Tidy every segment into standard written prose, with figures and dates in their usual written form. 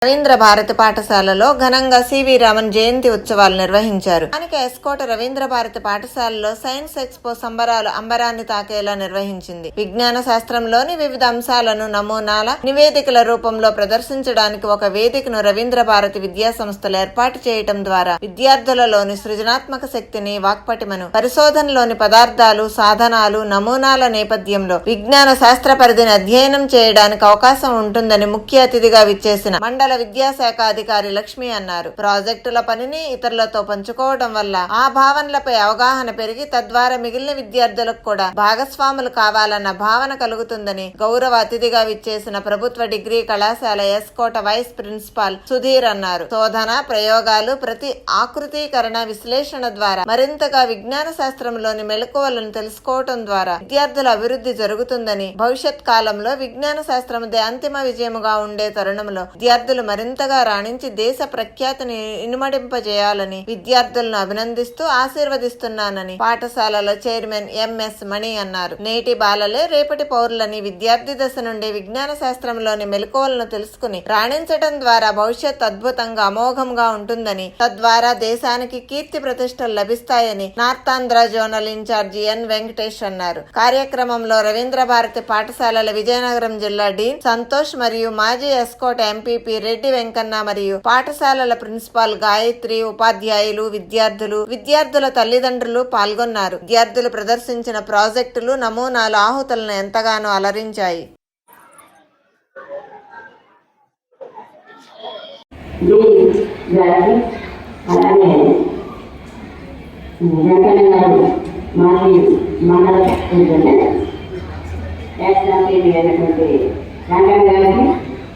రవీంద్ర భారతి పాఠశాలలో ఘనంగా సివి రామన్ జయంతి ఉత్సవాలు నిర్వహించారు. స్థానిక ఎస్కోట రవీంద్ర భారతి పాఠశాలలో సైన్స్ ఎక్స్పో సంబరాలు అంబరాన్ని తాకేలా నిర్వహించింది. విజ్ఞాన శాస్త్రంలోని వివిధ అంశాలను నమూనాల నివేదికల రూపంలో ప్రదర్శించడానికి ఒక వేదికను రవీంద్ర భారతి విద్యా సంస్థలు ఏర్పాటు చేయటం ద్వారా విద్యార్థులలోని సృజనాత్మక శక్తిని, వాక్పటిమను, పరిశోధనలోని పదార్థాలు, సాధనాలు, నమూనాల నేపథ్యంలో విజ్ఞాన శాస్త్ర పరిధిని అధ్యయనం చేయడానికి అవకాశం ఉంటుందని ముఖ్య అతిథిగా విచ్చేసిన మండల విద్యాశాఖ అధికారి లక్ష్మి అన్నారు. ప్రాజెక్టుల పనిని ఇతరులతో పంచుకోవడం వల్ల ఆ భావనలపై అవగాహన పెరిగి తద్వారా మిగిలిన విద్యార్థులకు కూడా భాగస్వాములు కావాలన్న భావన కలుగుతుందని గౌరవ అతిథిగా విచ్చేసిన ప్రభుత్వ డిగ్రీ కళాశాల ఎస్కోట వైస్ ప్రిన్సిపాల్ సుధీర్ అన్నారు. శోధన, ప్రయోగాలు, ప్రతి ఆకృతీకరణ, విశ్లేషణ ద్వారా మరింతగా విజ్ఞాన శాస్త్రంలోని మెళకువలను తెలుసుకోవటం ద్వారా విద్యార్థుల అభివృద్ధి జరుగుతుందని, భవిష్యత్ కాలంలో విజ్ఞాన శాస్త్రముదే అంతిమ విజయముగా ఉండే తరుణంలో విద్యార్థులు మరింతగా రాణించి దేశ ప్రఖ్యాతిని ఇనుమడింపజేయాలని విద్యార్థులను అభినందిస్తూ ఆశీర్వదిస్తున్నానని పాఠశాలల చైర్మన్ ఎంఎస్ మణి అన్నారు. నేటి బాలలే రేపటి పౌరులని విద్యార్థి దశ నుండి విజ్ఞాన శాస్త్రంలోని మెలకువలను తెలుసుకుని రాణించడం ద్వారా భవిష్యత్ అద్భుతంగా అమోఘంగా ఉంటుందని, తద్వారా దేశానికి కీర్తి ప్రతిష్టలు లభిస్తాయని నార్తాంధ్ర జోనల్ ఇన్ఛార్జి ఎన్ వెంకటేష్ అన్నారు. కార్యక్రమంలో రవీంద్ర భారతి పాఠశాలల విజయనగరం జిల్లా డీన్ సంతోష్ మరియు మాజీ ఎస్కోట ఎంపీపీ రెడ్డి వెంకన్న మరియు పాఠశాలల ప్రిన్సిపాల్ గాయత్రి, ఉపాధ్యాయులు, విద్యార్థుల తల్లిదండ్రులు పాల్గొన్నారు. విద్యార్థులు ప్రదర్శించిన ప్రాజెక్టులు, నమూనాలు ఆహుతులను ఎంతగానో అలరించాయి.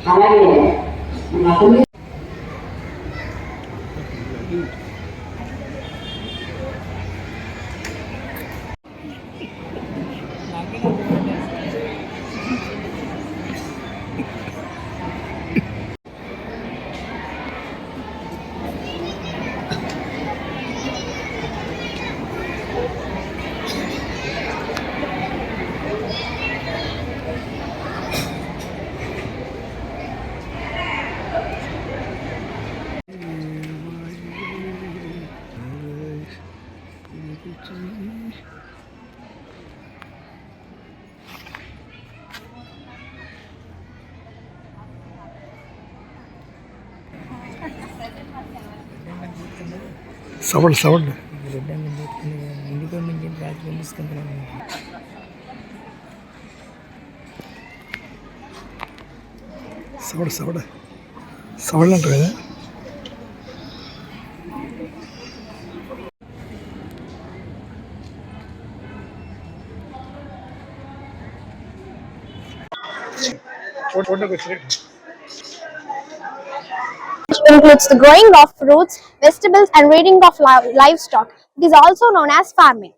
అలాగే sound sound sound sound sound అంటారు కదా. Includes the growing of fruits, vegetables and rearing of livestock. It is also known as farming.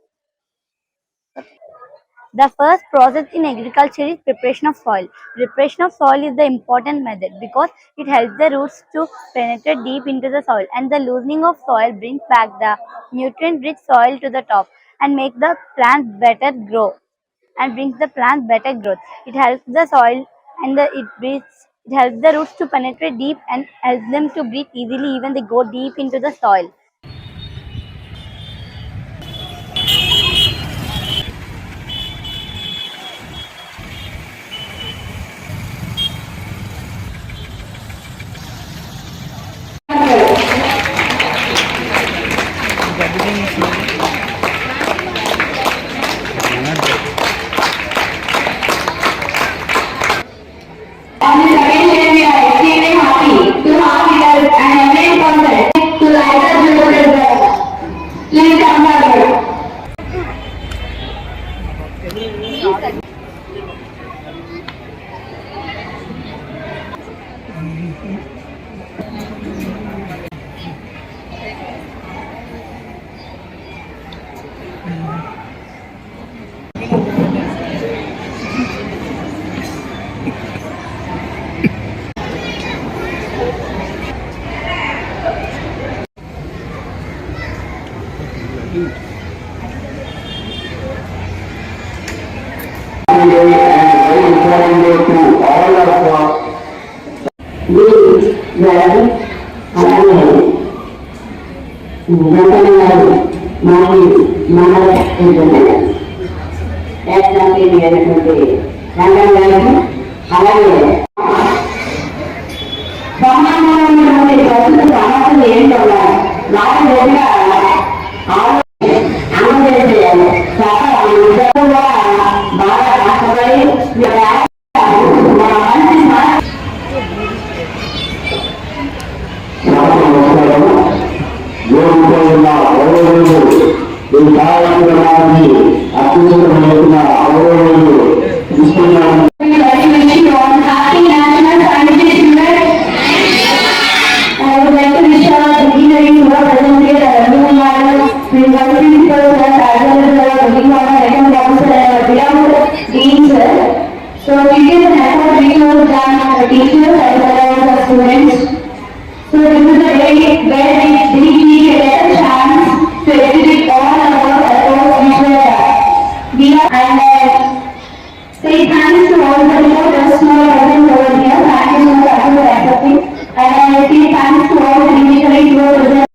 The first process in agriculture is preparation of soil. Preparation of soil is the important method because it helps the roots to penetrate deep into the soil, and the loosening of soil brings back the nutrient-rich soil to the top and makes the plant better grow and brings the plant better growth. It helps the soil and it helps the roots to penetrate deep and helps them to breathe easily even they go deep into the soil. important day to all of us. గారికి అలాగే వెంకన్న గారు మాజీ మండల president accident అయినటువంటి రంగం గారికి అలాగే బ్రహ్మాండమైనటువంటి ప్రస్తుత సమస్యలు ఏంటో నాకు దగ్గర అందజేసేయాలి కూడా బాగా కష్టపడి మన So it is an effort which was done by the teachers as well as the students. So this is a day where we get a chance to exhibit all our efforts which were done. We are say thanks to all the reporters who are present over here. Thank you so much for accepting. And I say thanks to all the dignitaries who are present.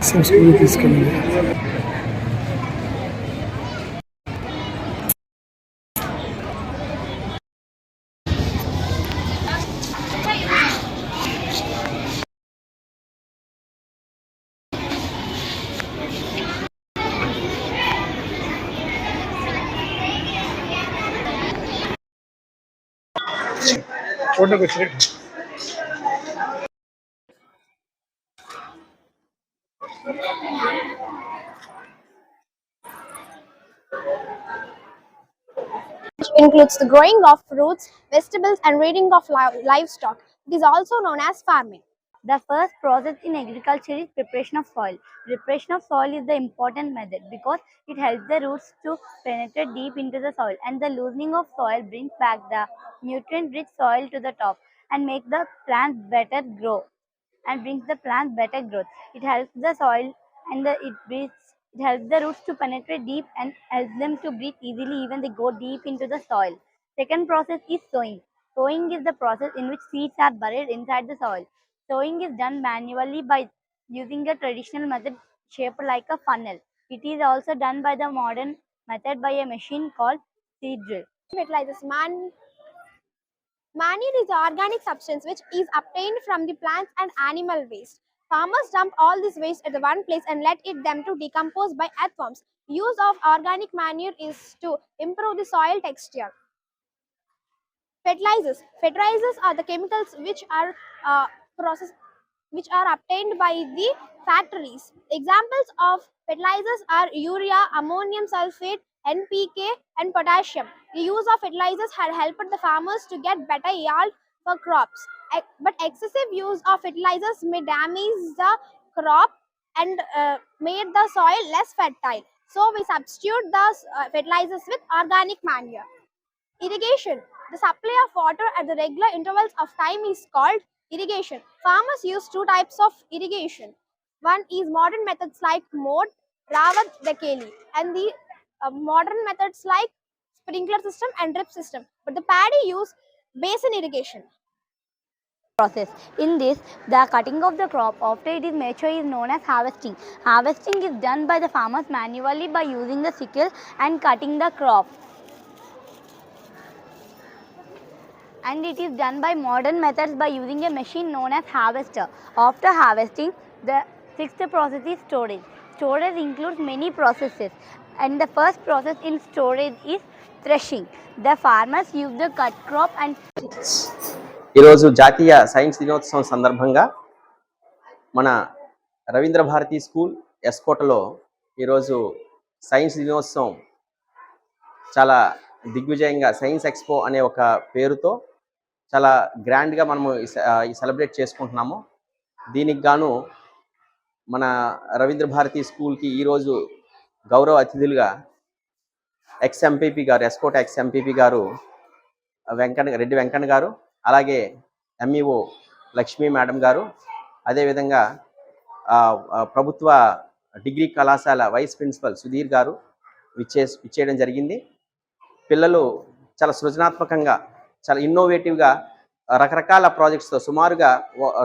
Sound school తీసుకెళ్ళింది. ఫోటోకి వచ్చినట్టు which includes the growing of fruits, vegetables, and rearing of livestock. It is also known as farming. The first process in agriculture is preparation of soil. Preparation of soil is the important method because it helps the roots to penetrate deep into the soil, and the loosening of soil brings back the nutrient-rich soil to the top and make the plants better grow and brings the plants better growth. It helps the soil and it helps the roots to penetrate deep and helps them to breathe easily even they go deep into the soil. Second process is sowing. Sowing is the process in which seeds are buried inside the soil. Sowing is done manually by using a traditional method shaped like a funnel. It is also done by the modern method by a machine called seed drill. Fertilizers. Manure is the organic substance which is obtained from the plants and animal waste. Farmers dump all this waste at the one place and let it them to decompose by earthworms. Use of organic manure is to improve the soil texture. Fertilizers. Fertilizers are the chemicals which are obtained by the factories. Examples of fertilizers are urea, ammonium sulfate, NPK, and potassium. The use of fertilizers had helped the farmers to get better yield for crops. But excessive use of fertilizers may damage the crop and made the soil less fertile. So we substitute the fertilizers with organic manure. Irrigation. The supply of water at the regular intervals of time is called Irrigation. Farmers use two types of irrigation. One is modern methods like mode, rawat, dakeli, and the modern methods like sprinkler system and drip system. But the paddy use basin irrigation. Process. In this, the cutting of the crop after it is mature is known as harvesting. Harvesting is done by the farmers manually by using the sickle and cutting the crop. And it is done by modern methods by using a machine known as harvester. After harvesting, the sixth process is storage. Storage includes many processes, and the first process in storage is threshing. The farmers use the cut crop and ఈరోజు జాతీయ science దినోత్సవం సందర్భంగా మన Ravindra Bharati school ఎస్కోటలో ఈరోజు science దినోత్సవం చాలా దిగ్విజయంగా science expo అనే ఒక పేరుతో చాలా గ్రాండ్గా మనము ఈ సెలబ్రేట్ చేసుకుంటున్నాము. దీనికి గాను మన రవీంద్ర భారతి స్కూల్కి ఈరోజు గౌరవ అతిథులుగా ఎక్స్ఎంపీపీ గారు, ఎస్కోట ఎక్స్ఎంపీపీ గారు రెడ్డి వెంకన్న గారు, అలాగే ఎంఈఓ లక్ష్మీ మేడం గారు, అదేవిధంగా ప్రభుత్వ డిగ్రీ కళాశాల వైస్ ప్రిన్సిపల్ సుధీర్ గారు ఇచ్చేయడం జరిగింది. పిల్లలు చాలా సృజనాత్మకంగా, చాలా ఇన్నోవేటివ్గా రకరకాల ప్రాజెక్ట్స్తో సుమారుగా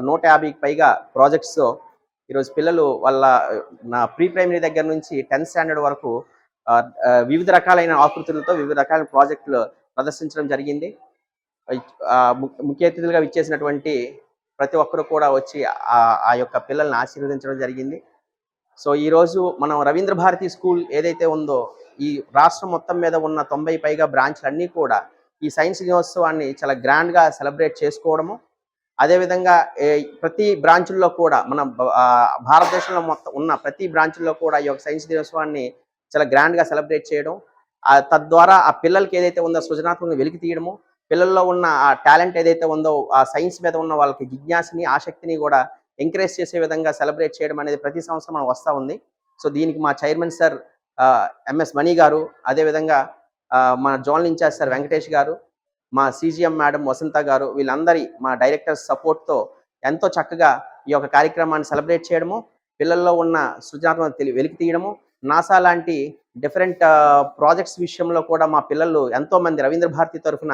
150కి పైగా ప్రాజెక్ట్స్తో ఈరోజు పిల్లలు వాళ్ళ ప్రీ ప్రైమరీ దగ్గర నుంచి 10th స్టాండర్డ్ వరకు వివిధ రకాలైన ఆకృతులతో వివిధ రకాల ప్రాజెక్టులు ప్రదర్శించడం జరిగింది. ముఖ్య అతిథులుగా విచ్చేసినటువంటి ప్రతి ఒక్కరు కూడా వచ్చి ఆ యొక్క పిల్లల్ని ఆశీర్వదించడం జరిగింది. సో ఈరోజు మనం రవీంద్ర భారతి స్కూల్ ఏదైతే ఉందో ఈ రాష్ట్రం మొత్తం మీద ఉన్న 90 పైగా బ్రాంచ్లన్నీ కూడా ఈ సైన్స్ దినోత్సవాన్ని చాలా గ్రాండ్గా సెలబ్రేట్ చేసుకోవడము, అదేవిధంగా ప్రతి బ్రాంచుల్లో కూడా మన భారతదేశంలో మొత్తం ఉన్న ప్రతి బ్రాంచుల్లో కూడా ఈ యొక్క సైన్స్ దినోత్సవాన్ని చాలా గ్రాండ్గా సెలబ్రేట్ చేయడం, తద్వారా ఆ పిల్లలకి ఏదైతే ఉందో సృజనాత్మకంగా వెలికి తీయడము, పిల్లల్లో ఉన్న ఆ టాలెంట్ ఏదైతే ఉందో ఆ సైన్స్ మీద ఉన్న వాళ్ళకి జిజ్ఞాసని, ఆసక్తిని కూడా ఎంకరేజ్ చేసే విధంగా సెలబ్రేట్ చేయడం అనేది ప్రతి సంవత్సరం మనం వస్తూ ఉంది. సో దీనికి మా చైర్మన్ సార్ ఎంఎస్ మణి గారు, అదేవిధంగా మా జోనల్ ఇన్ఛార్జ్ సార్ వెంకటేష్ గారు, మా సిజిఎం మేడం వసంత గారు, వీళ్ళందరి మా డైరెక్టర్స్ సపోర్ట్తో ఎంతో చక్కగా ఈ యొక్క కార్యక్రమాన్ని సెలబ్రేట్ చేయడము, పిల్లల్లో ఉన్న సృజనాత్మక వెలికి తీయడము, నాసా లాంటి డిఫరెంట్ ప్రాజెక్ట్స్ విషయంలో కూడా మా పిల్లలు ఎంతోమంది రవీంద్ర భారతి తరఫున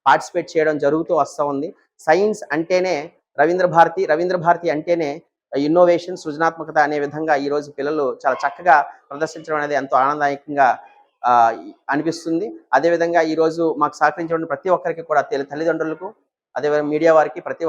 పార్టిసిపేట్ చేయడం జరుగుతూ వస్తూ ఉంది. సైన్స్ అంటేనే రవీంద్ర భారతి అంటేనే ఇన్నోవేషన్, సృజనాత్మకత అనే విధంగా ఈరోజు పిల్లలు చాలా చక్కగా ప్రదర్శించడం అనేది ఎంతో ఆనందదాయకంగా అనిపిస్తుంది. అదేవిధంగా ఈరోజు మాకు సహకరించిన ప్రతి ఒక్కరికి కూడా తల్లిదండ్రులకు, అదేవిధంగా మీడియా వారికి, ప్రతి